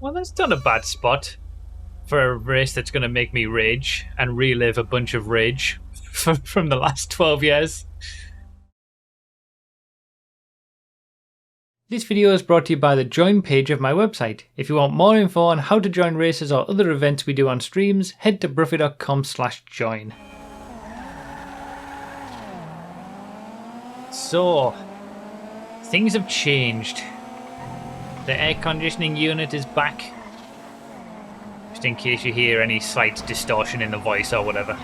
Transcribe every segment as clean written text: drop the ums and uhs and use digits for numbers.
Well, that's not a bad spot for a race that's going to make me rage and relive a bunch of rage from the last 12 years. This video is brought to you by the join page of my website. If you want more info on how to join races or other events we do on streams, head to bruffy.com/join. So, things have changed. The air conditioning unit is back. Just in case you hear any slight distortion in the voice or whatever.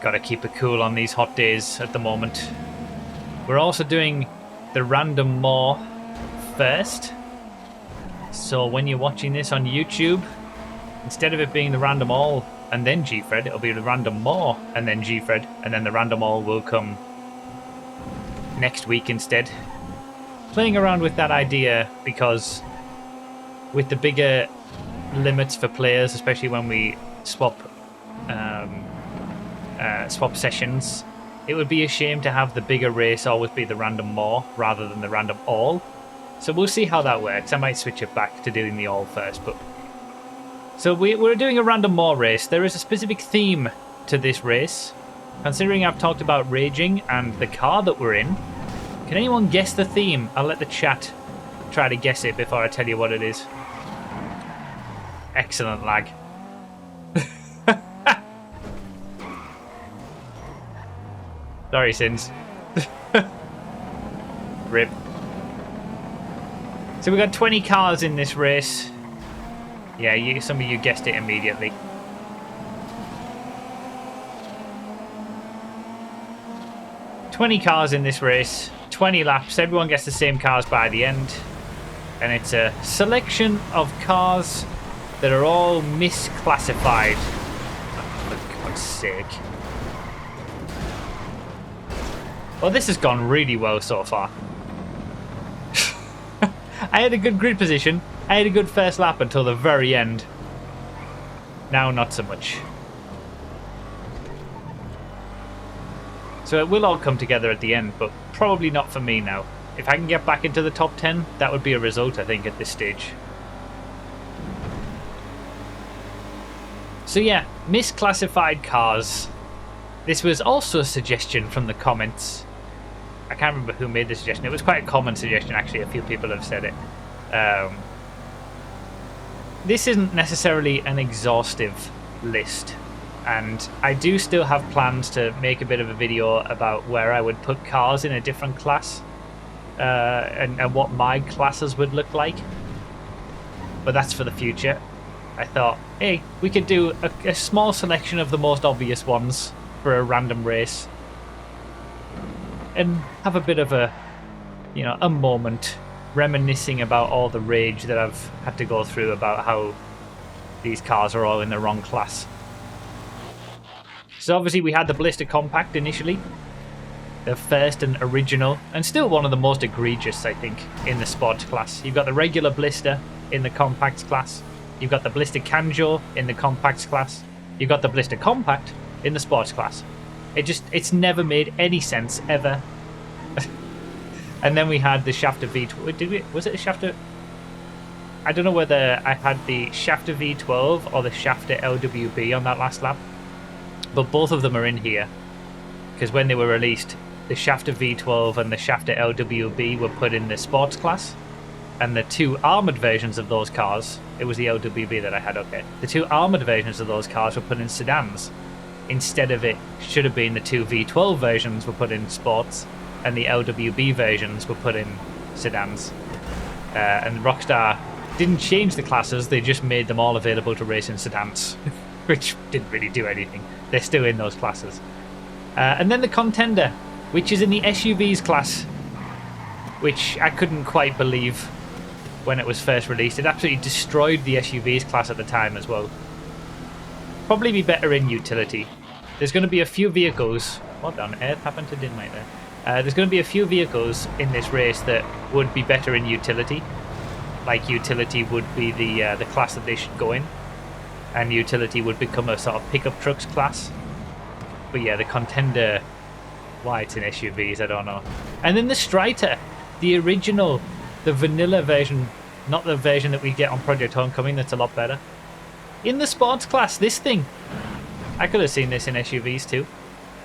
Gotta keep it cool on these hot days at the moment. We're also doing the random more first. So when you're watching this on YouTube, instead of it being the random all and then GFred, it'll be the random more and then GFred, and then the random all will come next week instead. Playing around with that idea because with the bigger limits for players, especially when we swap sessions, it would be a shame to have the bigger race always be the random more rather than the random all. So we'll see how that works. I might switch it back to doing the all first. But so we're doing a random more race. There is a specific theme to this race. Considering I've talked about raging and the car that we're in, can anyone guess the theme? I'll let the chat try to guess it before I tell you what it is. Excellent lag. Sorry, Sins. Rip. So we got 20 cars in this race. Yeah, some of you guessed it immediately. "20 cars in this race, 20 laps, everyone gets the same cars by the end. And it's a selection of cars that are all misclassified." Oh, for God's sake. Well, this has gone really well so far. I had a good grid position. I had a good first lap until the very end. Now, not so much. So it will all come together at the end, but probably not for me now. If I can get back into the top 10, that would be a result, I think, at this stage. So yeah, misclassified cars. This was also a suggestion from the comments. I can't remember who made the suggestion. It was quite a common suggestion, actually. A few people have said it. This isn't necessarily an exhaustive list. And I do still have plans to make a bit of a video about where I would put cars in a different class. And what my classes would look like. But that's for the future. I thought, hey, we could do a small selection of the most obvious ones for a random race. And have a bit of a moment reminiscing about all the rage that I've had to go through about how these cars are all in the wrong class. So obviously we had the Blister Compact initially. The first and original, and still one of the most egregious, I think, in the Sports class. You've got the regular Blister in the Compacts class. You've got the Blister Canjo in the Compacts class. You've got the Blister Compact in the Sports class. It's never made any sense, ever. And then we had the Shafter V12. Was it a Shafter? I don't know whether I had the Shafter V12 or the Shafter LWB on that last lap. But both of them are in here. Because when they were released, the Shafter V12 and the Shafter LWB were put in the Sports class. And the two armoured versions of those cars, it was the LWB that I had, okay. The two armoured versions of those cars were put in sedans. Instead of it should have been the two V12 versions were put in sports, and the LWB versions were put in sedans. And Rockstar didn't change the classes, they just made them all available to race in sedans, which didn't really do anything. They're still in those classes. And then the Contender, which is in the SUVs class, which I couldn't quite believe when it was first released. It absolutely destroyed the SUVs class at the time as well. Probably be better in utility. There's going to be a few vehicles. What on earth happened to DiNmiTe there? There's going to be a few vehicles in this race that would be better in utility. Like utility would be the class that they should go in, and utility would become a sort of pickup trucks class. But yeah, the Contender, why it's in SUVs, I don't know. And then the Striter, the original, the vanilla version Not the version that we get on Project Homecoming that's a lot better. In the sports class, this thing. I could have seen this in SUVs too.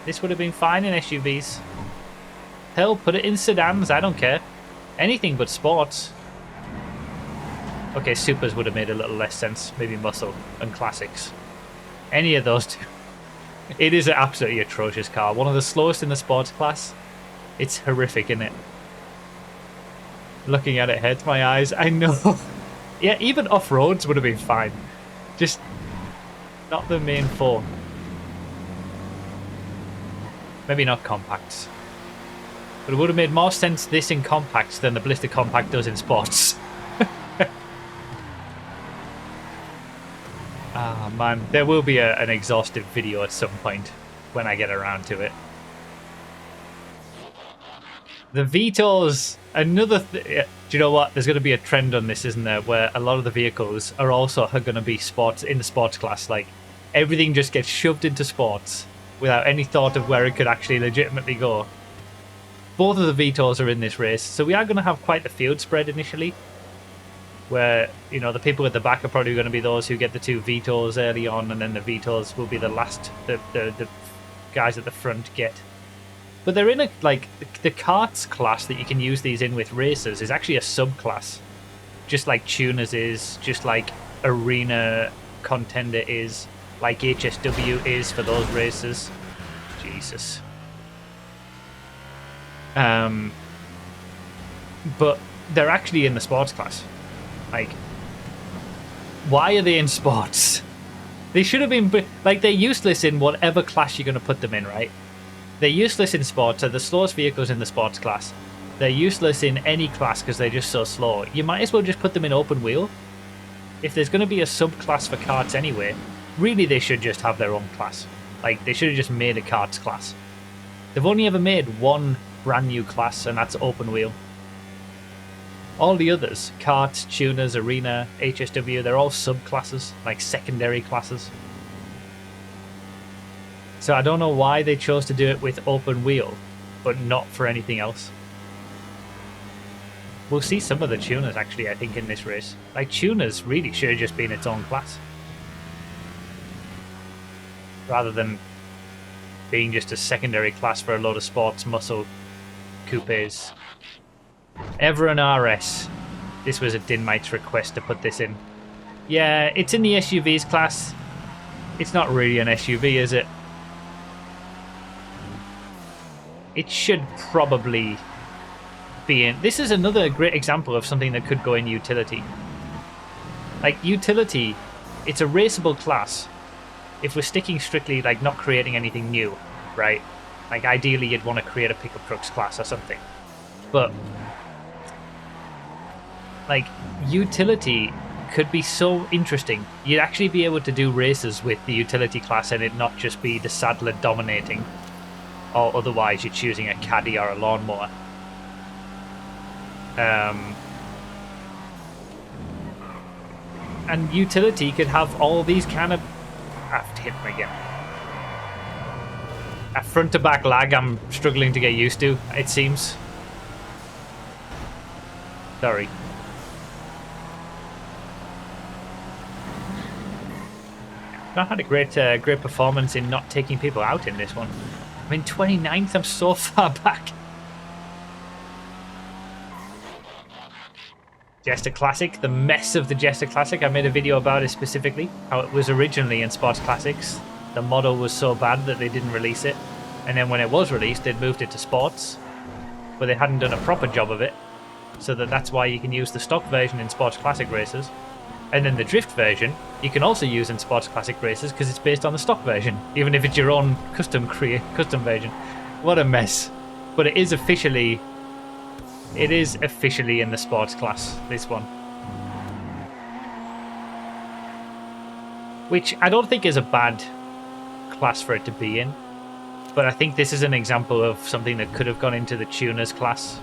This would have been fine in SUVs. Hell, put it in sedans, I don't care. Anything but sports. Okay, supers would have made a little less sense. Maybe muscle and classics. Any of those two. It is an absolutely atrocious car. One of the slowest in the sports class. It's horrific, isn't it? Looking at it hurts my eyes. I know. Yeah, even off-roads would have been fine. Just not the main four. Maybe not compacts. But it would have made more sense this in compacts than the Blister Compact does in sports. Ah, man. There will be an exhaustive video at some point when I get around to it. The Vito's, another do you know what? There's going to be a trend on this, isn't there? Where a lot of the vehicles are also going to be sports in the sports class. Like, everything just gets shoved into sports without any thought of where it could actually legitimately go. Both of the Vito's are in this race, so we are going to have quite the field spread initially. Where, you know, the people at the back are probably going to be those who get the two Vito's early on, and then the Vito's will be the last the guys at the front get. But they're in a, like, the karts class that you can use these in with racers is actually a subclass. Just like Tuners is, just like Arena Contender is, like HSW is for those racers. Jesus. But they're actually in the sports class. Like, why are they in sports? They should have been, like, they're useless in whatever class you're going to put them in, right? They're useless in sports. They're the slowest vehicles in the sports class. They're useless in any class because they're just so slow. You might as well just put them in open wheel. If there's going to be a subclass for karts anyway, really they should just have their own class. Like, they should have just made a karts class. They've only ever made one brand new class, and that's open wheel. All the others, karts, tuners, arena, HSW, they're all subclasses, like secondary classes. So I don't know why they chose to do it with open wheel, but not for anything else. We'll see some of the tuners actually, I think, in this race. Like, tuners really should have just been its own class. Rather than being just a secondary class for a load of sports muscle coupes. Everon RS. This was a DiNmiTe's request to put this in. Yeah, it's in the SUVs class. It's not really an SUV, is it? It should probably be in. This is another great example of something that could go in utility. Like, utility, it's a raceable class if we're sticking strictly, like, not creating anything new, right? Like, ideally you'd want to create a pickup trucks class or something. But, like, utility could be so interesting. You'd actually be able to do races with the utility class and it not just be the saddler dominating. Or otherwise you're choosing a caddy or a lawnmower. And utility could have all these kind of... I have to hit them again. A front to back lag I'm struggling to get used to, it seems. Sorry. I had a great performance in not taking people out in this one. I'm in 29th, I'm so far back. Jester Classic, the mess of the Jester Classic. I made a video about it specifically, how it was originally in Sports Classics. The model was so bad that they didn't release it. And then when it was released, they'd moved it to Sports. But they hadn't done a proper job of it. So that's why you can use the stock version in Sports Classic races. And then the drift version, you can also use in Sports Classic races because it's based on the stock version, even if it's your own custom version. What a mess. But it is officially in the sports class, this one. Which I don't think is a bad class for it to be in. But I think this is an example of something that could have gone into the tuners class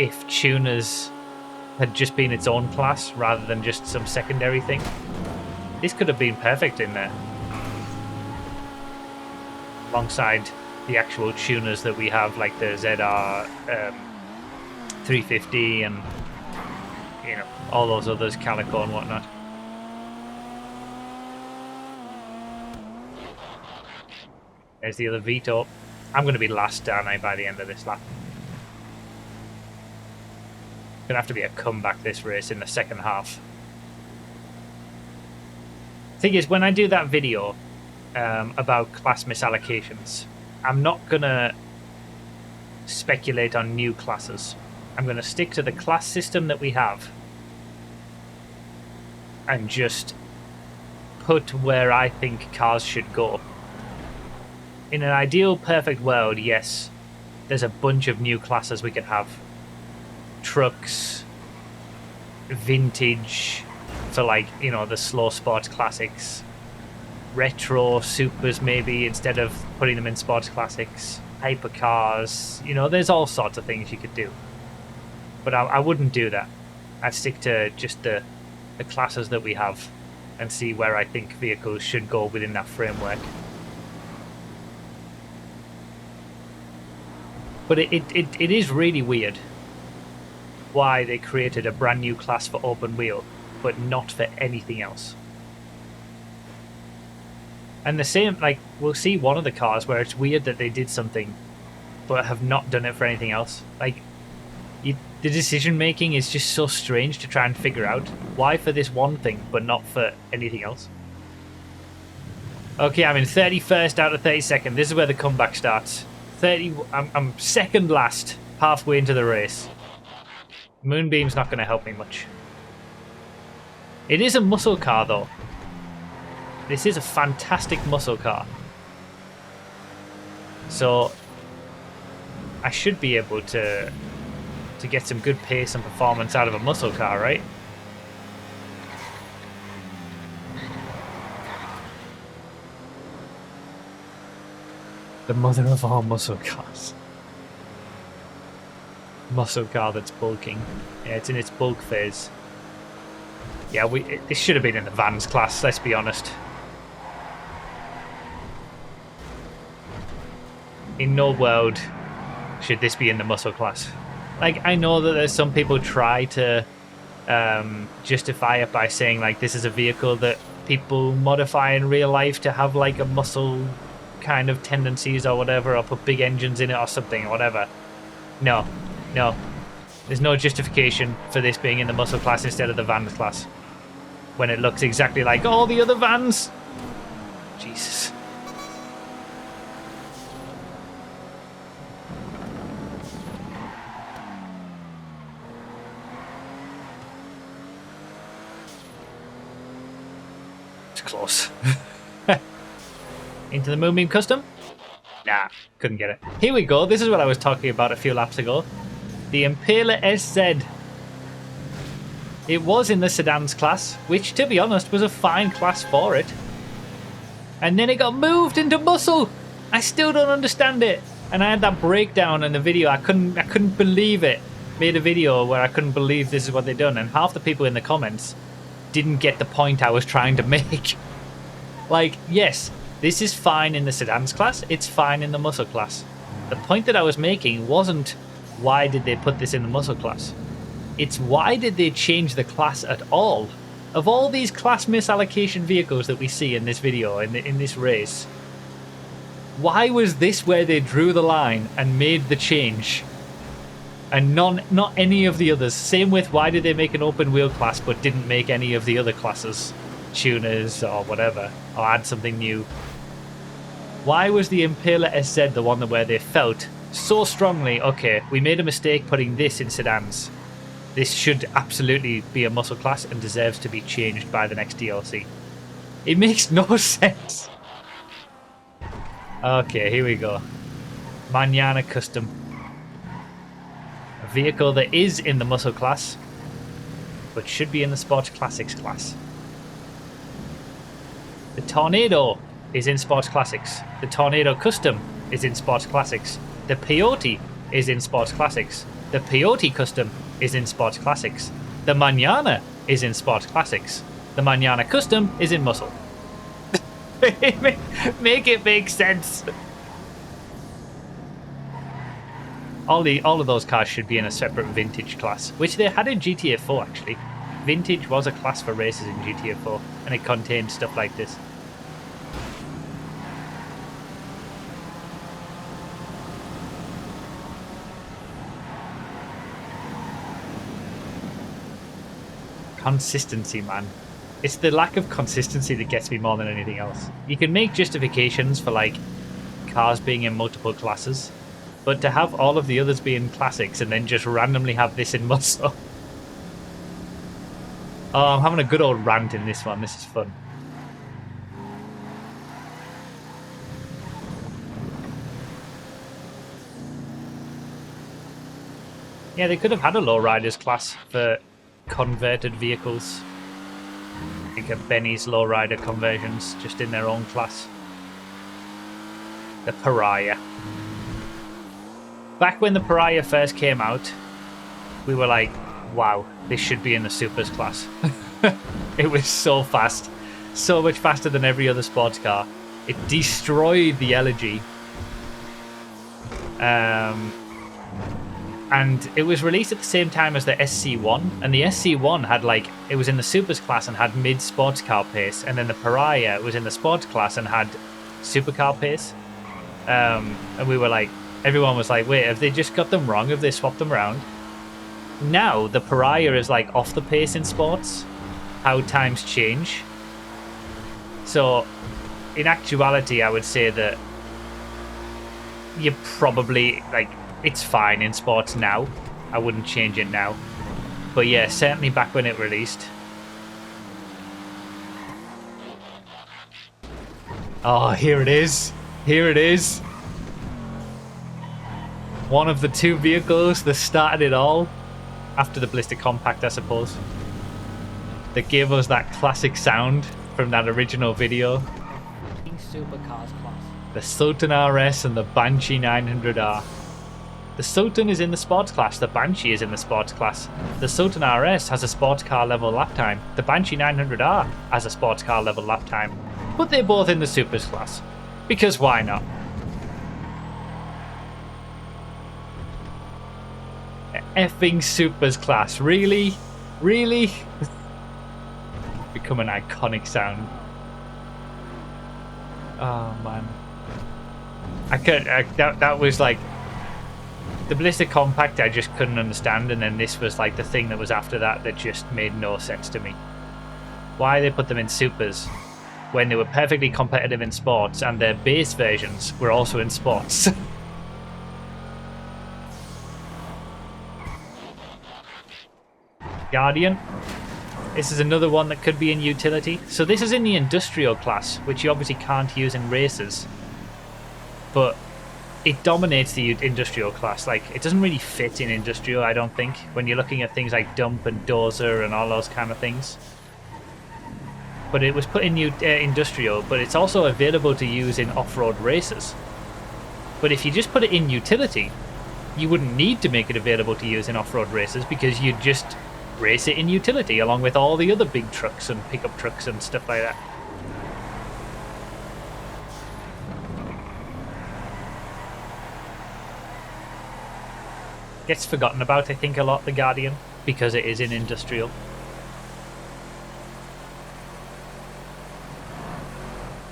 if tuners had just been its own class rather than just some secondary thing. This could have been perfect in there. Alongside the actual tuners that we have, like the ZR 350 and, you know, all those others, Calico and whatnot. There's the other Vito. I'm going to be last, aren't I, by the end of this lap? Gonna have to be a comeback this race in the second half. Thing is, when I do that video about class misallocations, I'm not gonna speculate on new classes. I'm gonna stick to the class system that we have and just put where I think cars should go. In an ideal, perfect world, yes, there's a bunch of new classes we could have. Trucks, vintage for, like, you know, the slow sports classics, retro supers maybe instead of putting them in sports classics, hypercars, you know, there's all sorts of things you could do. But I wouldn't do that. I'd stick to just the classes that we have and see where I think vehicles should go within that framework. But it is really weird why they created a brand new class for open wheel, but not for anything else. And the same, like, we'll see one of the cars where it's weird that they did something, but have not done it for anything else. Like, the decision making is just so strange to try and figure out. Why for this one thing, but not for anything else? Okay, I'm in 31st out of 32nd. This is where the comeback starts. I'm second last, halfway into the race. Moonbeam's not going to help me much. It is a muscle car, though. This is a fantastic muscle car. So I should be able to get some good pace and performance out of a muscle car, right? The mother of all muscle cars. Muscle car that's bulking. Yeah, it's in its bulk phase. Yeah, this should have been in the Vans class, let's be honest. In no world should this be in the muscle class. Like, I know that there's some people try to justify it by saying, like, this is a vehicle that people modify in real life to have, like, a muscle kind of tendencies or whatever, or put big engines in it or something or whatever. No. There's no justification for this being in the muscle class instead of the Vans class, when it looks exactly like all the other Vans. Jesus. It's close. Into the Moonbeam Custom? Nah, couldn't get it. Here we go. This is what I was talking about a few laps ago. The Impaler SZ. It was in the sedans class, which, to be honest, was a fine class for it. And then it got moved into muscle. I still don't understand it. And I had that breakdown in the video. I couldn't believe it. Made a video where I couldn't believe this is what they'd done, and half the people in the comments didn't get the point I was trying to make. Like, yes, this is fine in the sedans class. It's fine in the muscle class. The point that I was making wasn't why did they put this in the muscle class. It's why did they change the class at all? Of all these class misallocation vehicles that we see in this video, in this race, why was this where they drew the line and made the change? And not any of the others. Same with why did they make an open wheel class but didn't make any of the other classes? Tuners or whatever, or add something new. Why was the Impaler SZ the one where they felt so strongly, okay, we made a mistake putting this in sedans. This should absolutely be a muscle class and deserves to be changed by the next DLC. It makes no sense. Okay, here we go. Mañana Custom. A vehicle that is in the muscle class, but should be in the Sports Classics class. The Tornado is in Sports Classics. The Tornado Custom is in Sports Classics. The Peyote is in Sports Classics. The Peyote Custom is in Sports Classics. The Mañana is in Sports Classics. The Mañana Custom is in Muscle. Make it make sense. All of those cars should be in a separate vintage class, which they had in GTA 4 actually. Vintage was a class for races in GTA 4, and it contained stuff like this. Consistency, man. It's the lack of consistency that gets me more than anything else. You can make justifications for like cars being in multiple classes, but to have all of the others be in classics and then just randomly have this in muscle. Oh, I'm having a good old rant in this one. This is fun. Yeah, they could have had a lowriders class for converted vehicles. Think of Benny's lowrider conversions just in their own class. The Pariah. Back when the Pariah first came out, we were like, wow, this should be in the Supers class. It was so fast. So much faster than every other sports car. It destroyed the Elegy. And it was released at the same time as the SC1, and the SC1 had like, it was in the Supers class and had mid sports car pace, and then the Pariah was in the sports class and had supercar pace. And we were like, everyone was like, wait, have they just got them wrong? Have they swapped them around? Now the Pariah is like off the pace in sports, how times change. So in actuality, I would say that you probably like, it's fine in sports now. I wouldn't change it now. But yeah, certainly back when it released. Oh, here it is. Here it is. One of the two vehicles that started it all. After the Blister Compact, I suppose. That gave us that classic sound from that original video. Supercars class. The Sultan RS and the Banshee 900R. The Sultan is in the sports class, the Banshee is in the sports class. The Sultan RS has a sports car level lap time. The Banshee 900R has a sports car level lap time. But they're both in the Supers class. Because why not? Effing Supers class, really? Really? Become an iconic sound. Oh man. That was like, the Blister Compact I just couldn't understand, and then this was like the thing that was after that that just made no sense to me. Why they put them in Supers when they were perfectly competitive in sports and their base versions were also in sports. Guardian. This is another one that could be in utility. So this is in the industrial class, which you obviously can't use in races. But it dominates the industrial class. Like, it doesn't really fit in industrial, I don't think, when you're looking at things like dump and dozer and all those kind of things. But it was put in industrial, but it's also available to use in off-road races. But if you just put it in utility, you wouldn't need to make it available to use in off-road races, because you'd just race it in utility along with all the other big trucks and pickup trucks and stuff like that. Gets forgotten about, I think, a lot, the Guardian, because it is in industrial.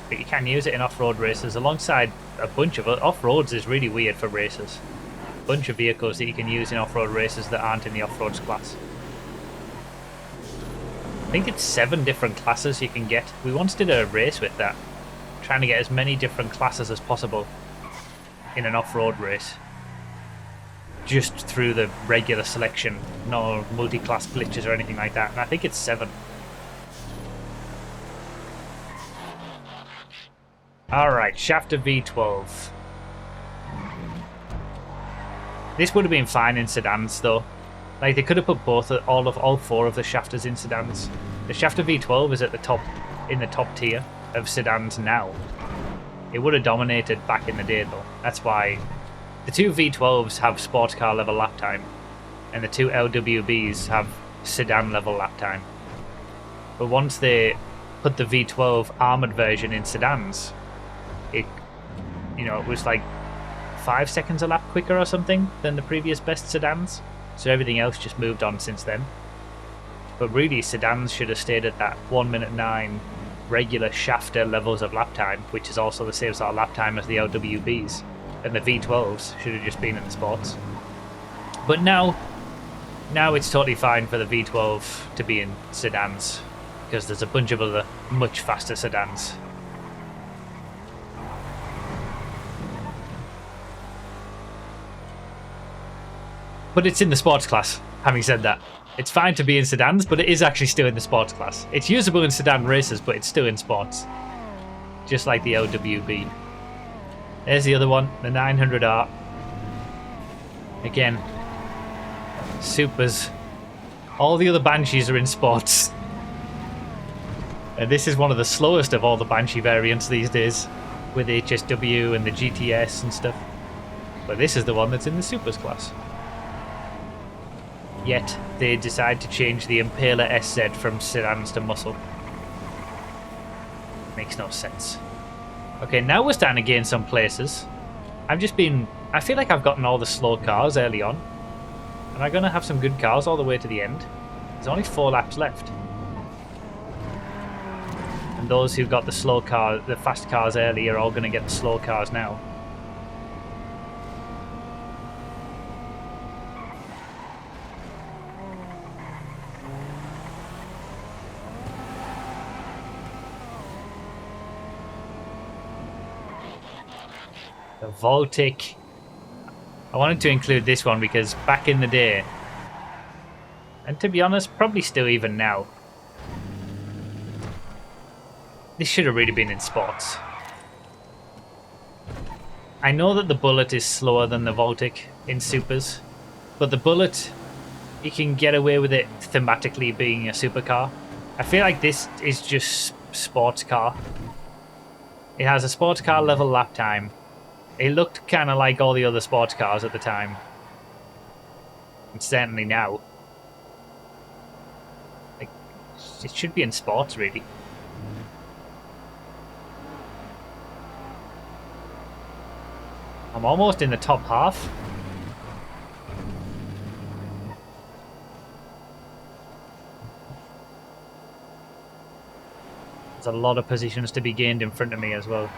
But you can use it in off-road races alongside a bunch of off-roads. Is really weird for races. A bunch of vehicles that you can use in off-road races that aren't in the off-roads class. I think it's 7 different classes you can get. We once did a race with that, trying to get as many different classes as possible in an off-road race. Just through the regular selection, no multi-class glitches or anything like that. And I think it's 7. Alright, Shafter V12. This would have been fine in sedans though. Like, they could have put all 4 of the Shafters in sedans. The Shafter V12 is at the top, in the top tier of sedans now. It would have dominated back in the day though. That's why the 2 V12s have sports car level lap time, and the 2 LWBs have sedan level lap time. But once they put the V12 armored version in sedans, it was like 5 seconds a lap quicker or something than the previous best sedans. So everything else just moved on since then. But really, sedans should have stayed at that 1:09 regular shafter levels of lap time, which is also the same sort of lap time as the LWBs. And the V12s should have just been in the sports. But now it's totally fine for the V12 to be in sedans, because there's a bunch of other much faster sedans. But it's in the sports class, having said that. It's fine to be in sedans, but it is actually still in the sports class. It's usable in sedan races, but it's still in sports. Just like the LWB. There's the other one, the 900R. Again, supers. All the other Banshees are in sports. And this is one of the slowest of all the Banshee variants these days, with HSW and the GTS and stuff. But this is the one that's in the supers class. Yet, they decide to change the Impaler SZ from sedans to muscle. Makes no sense. Okay, now we're starting to gain some places. I feel like I've gotten all the slow cars early on. Am I going to have some good cars all the way to the end? There's only 4 laps left. And those who got the fast cars early are all going to get the slow cars now. The Voltic. I wanted to include this one because back in the day, and to be honest, probably still even now, this should have really been in sports. I know that the Bullet is slower than the Voltic in supers, but the Bullet, you can get away with it thematically being a supercar. I feel like this is just sports car. It has a sports car level lap time. It looked kind of like all the other sports cars at the time. And certainly now. Like, it should be in sports, really. I'm almost in the top half. There's a lot of positions to be gained in front of me as well.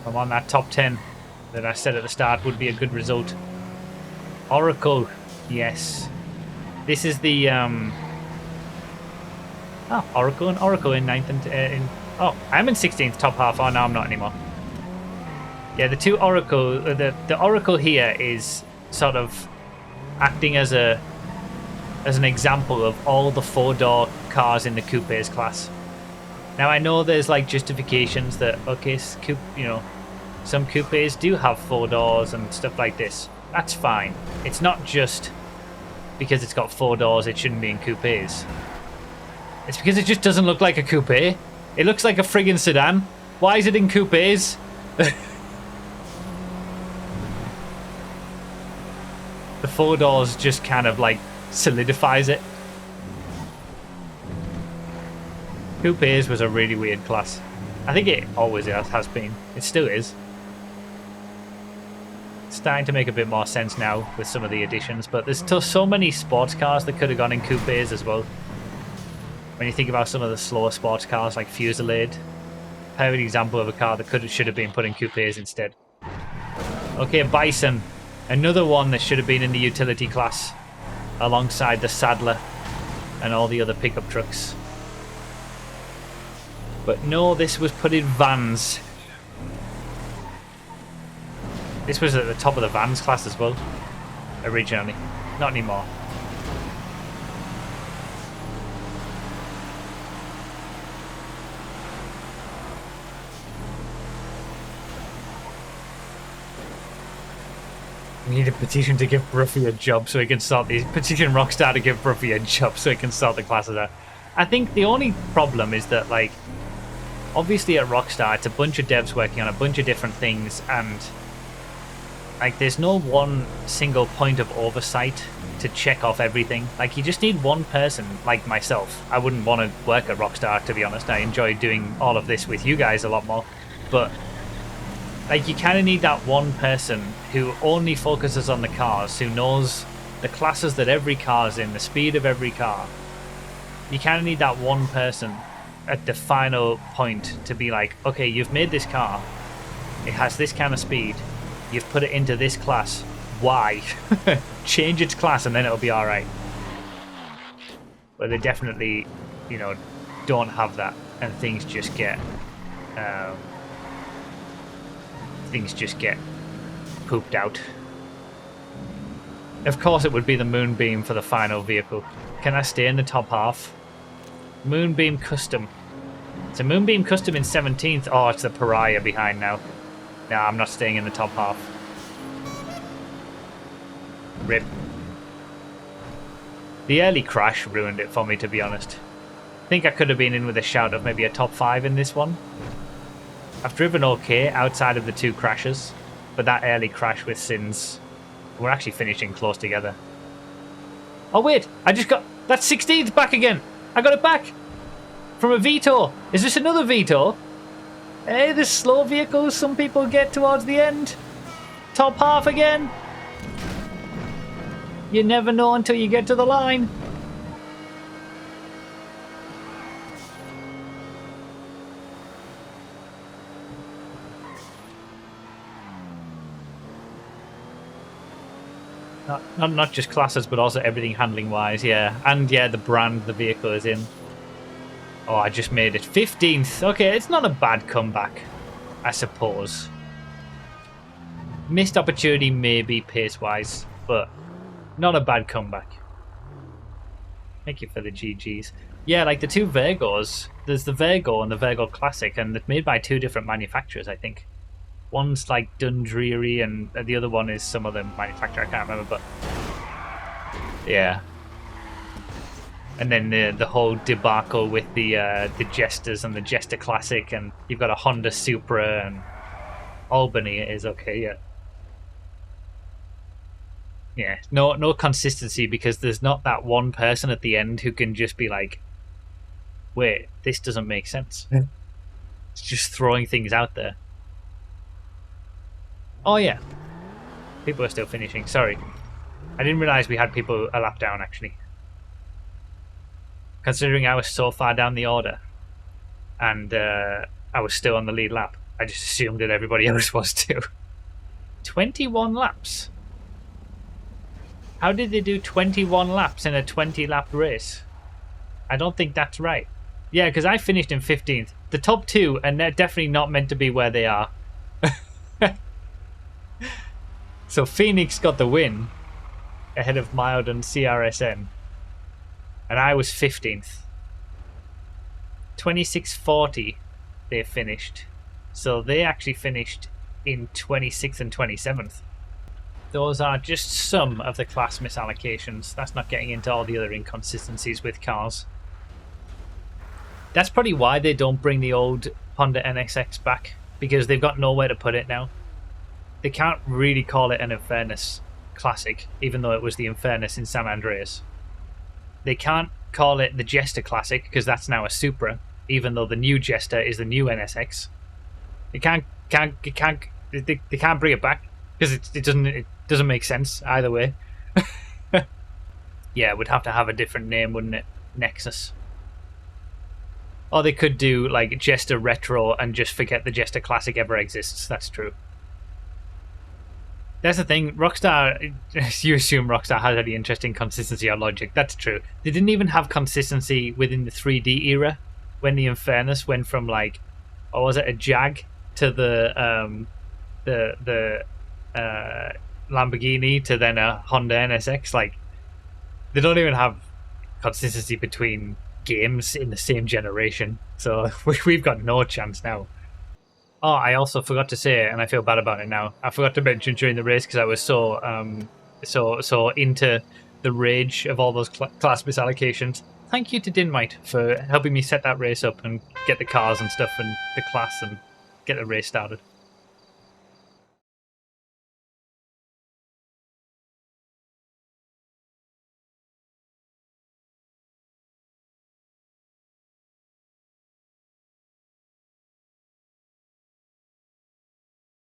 I'm on that top 10 that I said at the start would be a good result. Oracle, yes. This is the Oracle and Oracle in 9th and I'm in 16th top half. Oh no, I'm not anymore. Yeah, the two Oracle, the Oracle here is sort of acting as an example of all the 4-door cars in the coupes class. Now I know there's like justifications that some coupes do have 4 doors and stuff like this. That's fine. It's not just because it's got 4 doors it shouldn't be in coupes. It's because it just doesn't look like a coupe. It looks like a friggin' sedan. Why is it in coupes? The 4 doors just kind of like solidifies it. Coupes was a really weird class. I think it always has been. It still is. It's starting to make a bit more sense now with some of the additions, but there's still so many sports cars that could have gone in coupes as well. When you think about some of the slower sports cars like Fusillade, perfect example of a car that should have been put in coupes instead. Okay, Bison, another one that should have been in the utility class alongside the Sadler and all the other pickup trucks. But no, this was put in vans. This was at the top of the vans class as well, originally. Not anymore. We need a petition to give Bruffy a job so he can sort these. Petition Rockstar to give Bruffy a job so he can sort the classes out. I think the only problem is that, like, obviously at Rockstar, it's a bunch of devs working on a bunch of different things, and Like, there's no one single point of oversight to check off everything. Like, you just need one person, like myself. I wouldn't want to work at Rockstar, to be honest. I enjoy doing all of this with you guys a lot more. But, like, you kind of need that one person who only focuses on the cars, who knows the classes that every car's in, the speed of every car. You kind of need that one person at the final point to be like, okay, you've made this car. It has this kind of speed. You've put it into this class. Why? Change its class and then it'll be alright. But they definitely, you know, don't have that, and things just get pooped out. Of course it would be the Moonbeam for the final vehicle. Can I stay in the top half? Moonbeam Custom. It's a Moonbeam Custom in 17th. Oh, it's the Pariah behind now. No, I'm not staying in the top half. Rip. The early crash ruined it for me, to be honest. I think I could have been in with a shout of maybe a top 5 in this one. I've driven okay outside of the 2 crashes, but that early crash with Sins, we're actually finishing close together. Oh wait, I just got that 16th back again. I got it back from a Vito. Is this another Vito? Hey, the slow vehicles some people get towards the end. Top half again. You never know until you get to the line. Not just classes, but also everything handling wise, yeah. And yeah, the brand the vehicle is in. Oh, I just made it 15th. Okay, it's not a bad comeback, I suppose. Missed opportunity maybe pace-wise, but not a bad comeback. Thank you for the GGs. Yeah, like the 2 Virgos. There's the Virgo and the Virgo Classic, and they're made by 2 different manufacturers, I think. One's like Dundreary, and the other one is some other manufacturer, I can't remember, but... yeah. And then the whole debacle with the Jesters and the Jester Classic, and you've got a Honda Supra, and Albany it is, okay, yeah. Yeah, no consistency, because there's not that one person at the end who can just be like, wait, this doesn't make sense. It's just throwing things out there. Oh yeah, people are still finishing, sorry. I didn't realise we had people a lap down, actually. Considering I was so far down the order, and I was still on the lead lap, I just assumed that everybody else was too. 21 laps? How did they do 21 laps in a 20-lap race? I don't think that's right. Yeah, because I finished in 15th. The top 2, and they're definitely not meant to be where they are. So Phoenix got the win, ahead of Mild and CRSN. And I was 15th. 26:40 they finished. So they actually finished in 26th and 27th. Those are just some of the class misallocations. That's not getting into all the other inconsistencies with cars. That's probably why they don't bring the old Honda NSX back, because they've got nowhere to put it now. They can't really call it an Infernus Classic, even though it was the Infernus in San Andreas. They can't call it the Jester Classic, because that's now a Supra, even though the new Jester is the new NSX. They can't bring it back, because it doesn't make sense either way. Yeah, it would have to have a different name, wouldn't it? Nexus. Or they could do like Jester Retro and just forget the Jester Classic ever exists. That's true. That's the thing. Rockstar, you assume Rockstar has any interesting consistency or logic. That's true. They didn't even have consistency within the 3D era when the Infernus went from like, or was it a Jag to the Lamborghini to then a Honda NSX. Like, they don't even have consistency between games in the same generation. So we've got no chance now. Oh, I also forgot to say, and I feel bad about it now, I forgot to mention during the race because I was so into the rage of all those class misallocations. Thank you to DiNmiTe for helping me set that race up and get the cars and stuff and the class and get the race started.